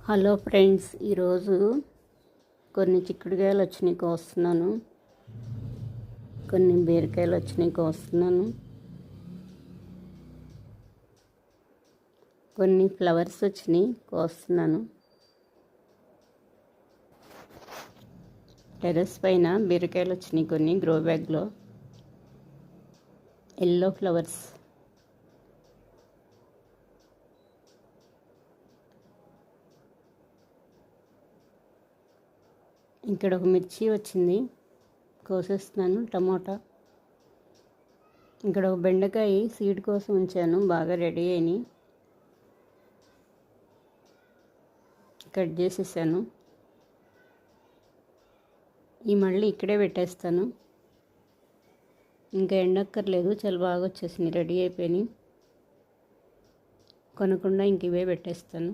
Hello friends, ఈరోజు కొన్ని చిక్కుడుకాయలు వచ్చినాయి కోస్తున్నాను, కొన్ని బీరకాయలు వచ్చినాయి కోస్తున్నాను, కొన్ని ఫ్లవర్స్ వచ్చినాయి కోస్తున్నాను. టెర్రస్ పైన బీరకాయలు వచ్చినాయి కొన్ని గ్రో బ్యాగ్లో, ఎల్లో ఫ్లవర్స్. ఇక్కడ ఒక మిర్చి వచ్చింది, కోసేస్తున్నాను. టమోటా, ఇక్కడ ఒక బెండకాయ సీడ్ కోసం ఉంచాను, బాగా రెడీ అయినాయి, కట్ చేసేసాను. ఈ మళ్ళీ ఇక్కడే పెట్టేస్తాను, ఇంకా ఎండక్కర్లేదు, చాలా బాగా వచ్చేసినాయి, రెడీ అయిపోయినాయి. కొనకుండా ఇంక ఇవే పెట్టేస్తాను.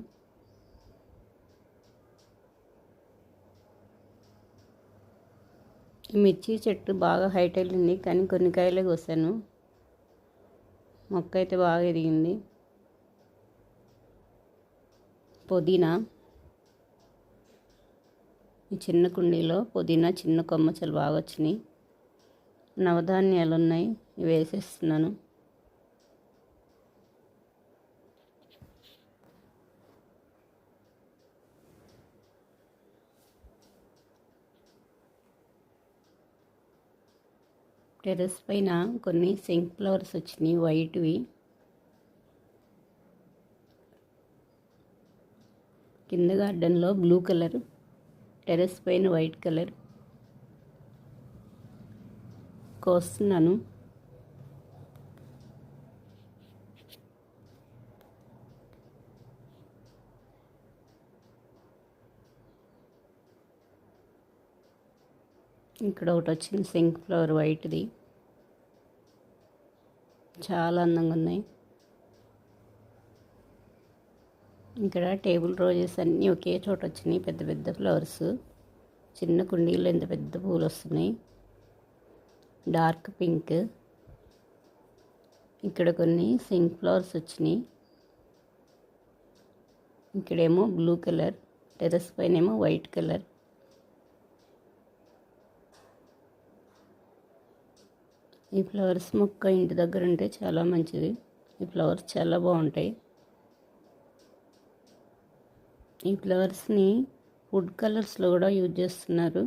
ఈ మిర్చి చెట్టు బాగా హైట్ వెళ్ళింది, కానీ కొన్ని కాయలే కోసాను. మొక్క అయితే బాగా ఎదిగింది. పుదీనా, ఈ చిన్న కుండీలో పుదీనా చిన్న కొమ్మ చాలా బాగా వచ్చినాయి. నవధాన్యాలు ఉన్నాయి, ఇవి వేసేస్తున్నాను. టెర్రస్ పైన కొన్ని సింక్ ఫ్లవర్స్ వచ్చినాయి, వైట్వి. కింద గార్డెన్లో బ్లూ కలర్, టెర్రస్ పైన వైట్ కలర్. కోస్తున్నాను. ఇక్కడ ఒకటి వచ్చింది సింక్ ఫ్లవర్ వైట్ది, చాలా అందంగా ఉన్నాయి. ఇక్కడ టేబుల్ రోజెస్ అన్నీ ఒకే చోట వచ్చినాయి, పెద్ద పెద్ద ఫ్లవర్స్. చిన్న కుండీలో ఎంత పెద్ద పూలు వస్తున్నాయి, డార్క్ పింక్. ఇక్కడ కొన్ని సింక్ ఫ్లవర్స్ వచ్చినాయి. ఇక్కడేమో బ్లూ కలర్, టెర్రస్ పైన ఏమో వైట్ కలర్. ఈ ఫ్లవర్స్ మొక్క ఇంటి దగ్గర ఉంటే చాలా మంచిది. ఈ ఫ్లవర్స్ చాలా బాగుంటాయి. ఈ ఫ్లవర్స్ని ఫుడ్ కలర్స్లో కూడా యూజ్ చేస్తున్నారు.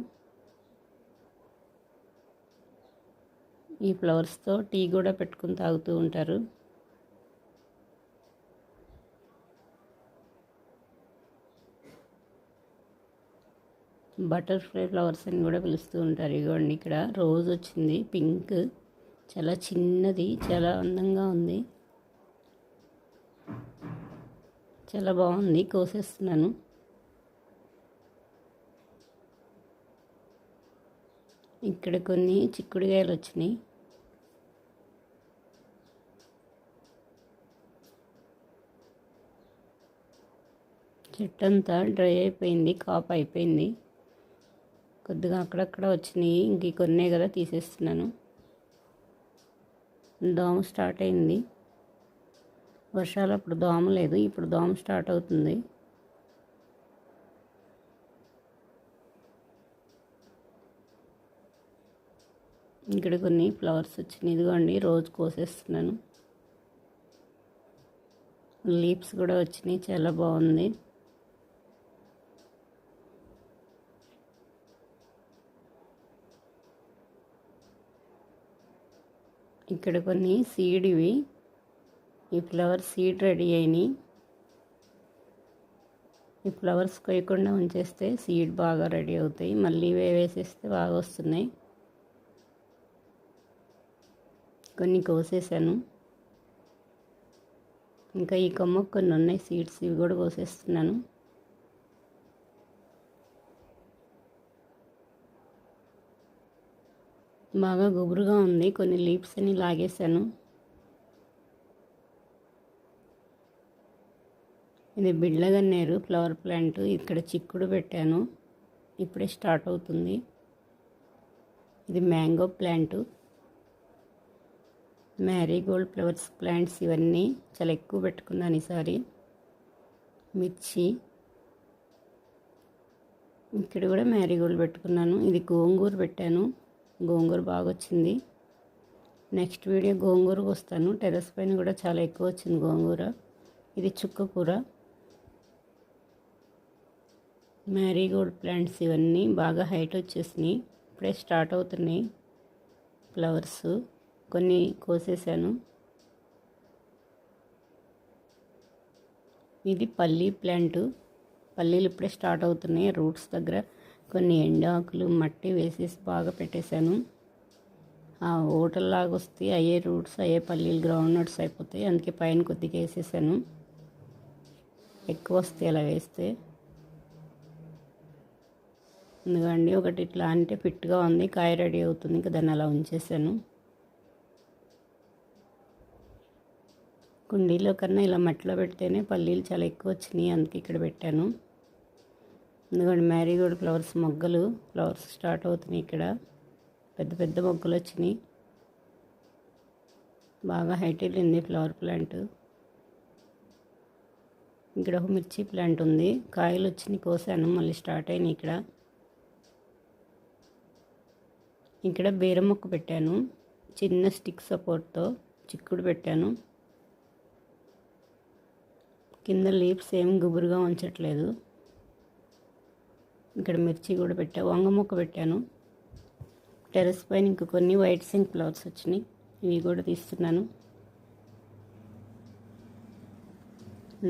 ఈ ఫ్లవర్స్తో టీ కూడా పెట్టుకుని తాగుతూ ఉంటారు. బటర్ఫ్లై ఫ్లవర్స్ అని కూడా పిలుస్తూ ఉంటారు. ఇదిగోండి, ఇక్కడ రోజ్ వచ్చింది పింక్, చాలా చిన్నది, చాలా అందంగా ఉంది, చాలా బాగుంది. కోసేస్తున్నాను. ఇక్కడ కొన్ని చిక్కుడుకాయలు వచ్చినాయి. చెట్టు అంతా డ్రై అయిపోయింది, కాపు అయిపోయింది. కొద్దిగా అక్కడక్కడ వచ్చినాయి, ఇంక కొన్నే కదా తీసేస్తున్నాను. దోమ స్టార్ట్ అయింది. వర్షాలు అప్పుడు దోమ లేదు, ఇప్పుడు దోమ స్టార్ట్ అవుతుంది. ఇక్కడ కొన్ని ఫ్లవర్స్ వచ్చినాయి. ఇదిగోండి, రోజు కోసేస్తున్నాను. లీవ్స్ కూడా వచ్చినాయి, చాలా బాగుంది. ఇక్కడ కొన్ని సీడ్, ఇవి ఈ ఫ్లవర్ సీడ్ రెడీ అయినాయి. ఈ ఫ్లవర్స్ కొయ్యకుండా ఉంచేస్తే సీడ్ బాగా రెడీ అవుతాయి, మళ్ళీ ఇవే వేసేస్తే బాగా వస్తున్నాయి. కొన్ని కోసేసాను. ఇంకా ఈ కొమ్మకు కొన్ని ఉన్నాయి సీడ్స్, ఇవి కూడా కోసేస్తున్నాను. బాగా గుబురుగా ఉంది, కొన్ని లీవ్స్ అని లాగేశాను. ఇది బిళ్ళగన్నేరు ఫ్లవర్ ప్లాంట్. ఇక్కడ చిక్కుడు పెట్టాను, ఇప్పుడే స్టార్ట్ అవుతుంది. ఇది mango plant. Marie Gold flowers plants ఇవన్నీ చాలా ఎక్కువ పెట్టుకున్నాను ఈసారి. మిర్చి, ఇక్కడ కూడా మ్యారీగోల్డ్ పెట్టుకున్నాను. ఇది గోంగూర పెట్టాను, గోంగూర బాగా వచ్చింది. నెక్స్ట్ వీడియో గోంగూరకు వస్తాను. టెర్రస్ పైన కూడా చాలా ఎక్కువ వచ్చింది గోంగూర. ఇది చుక్క కూర. మ్యారీగోల్డ్ ప్లాంట్స్ ఇవన్నీ బాగా హైట్ వచ్చేసినాయి. ఇప్పుడే స్టార్ట్ అవుతున్నాయి ఫ్లవర్స్. కొన్ని కోసేసాను. ఇది పల్లీ ప్లాంట్. పల్లీలు ఇప్పుడే స్టార్ట్ అవుతున్నాయి. రూట్స్ దగ్గర కొన్ని ఎండాకులు మట్టి వేసేసి బాగా పెట్టేశాను. ఆ ఓటల్లాగా వస్తే అయ్యే రూట్స్ అయ్యే పల్లీలు గ్రౌండ్ నట్స్ అయిపోతాయి. అందుకే పైన కొద్దిగా వేసేసాను. ఎక్కువ వస్తాయి అలా వేస్తే. ఎందుకండి ఒకటి ఇట్లా అంటే ఫిట్గా ఉంది, కాయ రెడీ అవుతుంది. ఇంకా దాన్ని అలా ఉంచేసాను. కుండీలో కన్నా ఇలా మట్టిలో పెడితేనే పల్లీలు చాలా ఎక్కువ వచ్చినాయి, అందుకే ఇక్కడ పెట్టాను. ఎందుకంటే మ్యారీగోల్డ్ ఫ్లవర్స్ మొగ్గలు ఫ్లవర్స్ స్టార్ట్ అవుతున్నాయి. ఇక్కడ పెద్ద పెద్ద మొగ్గలు వచ్చినాయి. బాగా హైట్ వెళ్ళింది ఫ్లవర్ ప్లాంట్. ఇక్కడ ఒక మిర్చి ప్లాంట్ ఉంది. కాయలు వచ్చినాయి, కోసాను, మళ్ళీ స్టార్ట్ అయినాయి. ఇక్కడ బీర మొక్క పెట్టాను, చిన్న స్టిక్ సపోర్ట్తో. చిక్కుడు పెట్టాను. కింద లీవ్స్ ఏం గుబురుగా ఉంచట్లేదు. ఇక్కడ మిర్చి కూడా పెట్టా. వంగ మొక్క పెట్టాను. టెర్రస్ పైన ఇంక కొన్ని వైట్ సింక్ ఫ్లవర్స్ వచ్చినాయి, ఇవి కూడా తీస్తున్నాను.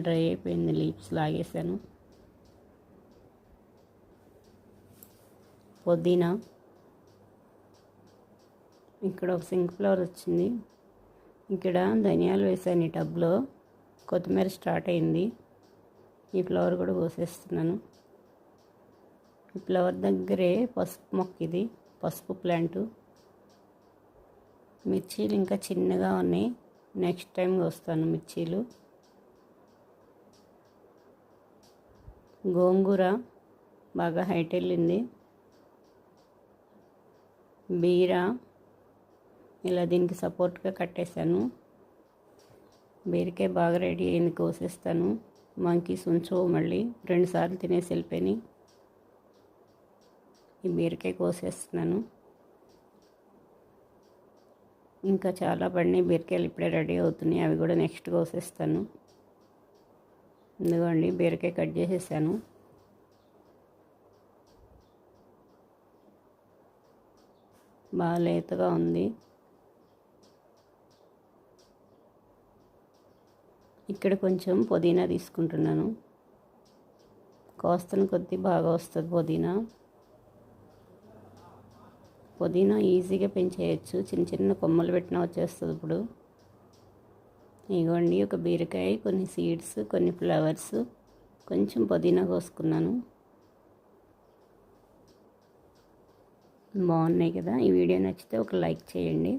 డ్రై అయిపోయింది, లీవ్స్ లాగేశాను. పుదీనా. ఇక్కడ ఒక సింక్ ఫ్లవర్ వచ్చింది. ఇక్కడ ధనియాలు వేసాను ఈ టబ్లో. కొత్తిమీర స్టార్ట్ అయింది. ఈ ఫ్లవర్ కూడా కోసేస్తున్నాను. ఈ ఫ్లవర్ దగ్గరే పసుపు మొక్క, ఇది పసుపు ప్లాంటు. మిర్చీలు ఇంకా చిన్నగా ఉన్నాయి, నెక్స్ట్ టైం వస్తాను మిర్చీలు. గోంగూర బాగా హైట్ వెళ్ళింది. బీర ఇలా దీనికి సపోర్ట్గా కట్టేశాను. బీరకాయ బాగా రెడీ అయింది, కోసేస్తాను. మంకీస్ ఉంచవు, మళ్ళీ 2 సార్లు తినేసి వెళ్ళిపోయినాయి. ఈ బీరకాయ కోసేస్తున్నాను. ఇంకా చాలా పడినాయి బీరకాయలు, ఇప్పుడే రెడీ అవుతున్నాయి. అవి కూడా నెక్స్ట్ కోసేస్తాను. ఎందుకండి బీరకాయ కట్ చేసేసాను. బాగా లేతగా ఉంది. ఇక్కడ కొంచెం పుదీనా తీసుకుంటున్నాను. కోస్తను కొద్దీ బాగా వస్తుంది పుదీనా. పుదీనా ఈజీగా పెంచేయచ్చు, చిన్న చిన్న కొమ్మలు పెట్టినా వచ్చేస్తుంది. ఇప్పుడు ఇగోండి ఒక బీరకాయ, కొన్ని సీడ్స్, కొన్ని ఫ్లవర్స్, కొంచెం పుదీనా కోసుకున్నాను. బాగున్నాయి కదా. ఈ వీడియో నచ్చితే ఒక లైక్ చేయండి.